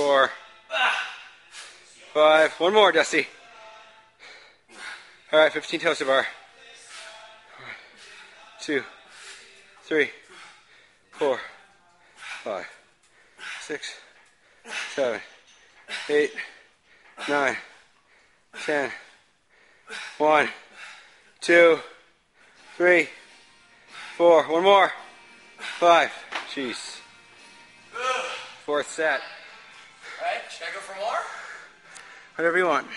4, 5. One more, Dusty. All right, 15 toes to bar. 1, 2, 3, 4, 5, 6, 7, 8, 9, 10. 1, 2, 3, 4. One more. 5. Jeez. Fourth set. Alright, should I go for more? Whatever you want.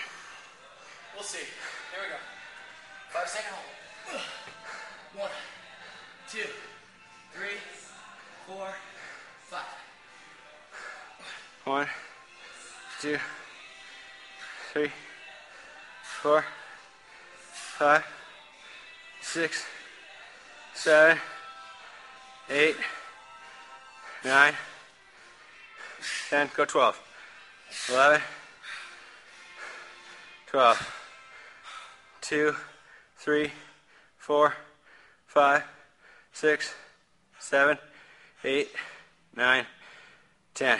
We'll see. Here we go. 5-second hold. 1, 2, 3, 4, 5. 1, 2, 3, 4, 5, 6, 7, 8, 9, 10. Go 12. 11, 12. 2, 3, 4, 5, 6, 7, 8, 9, 10.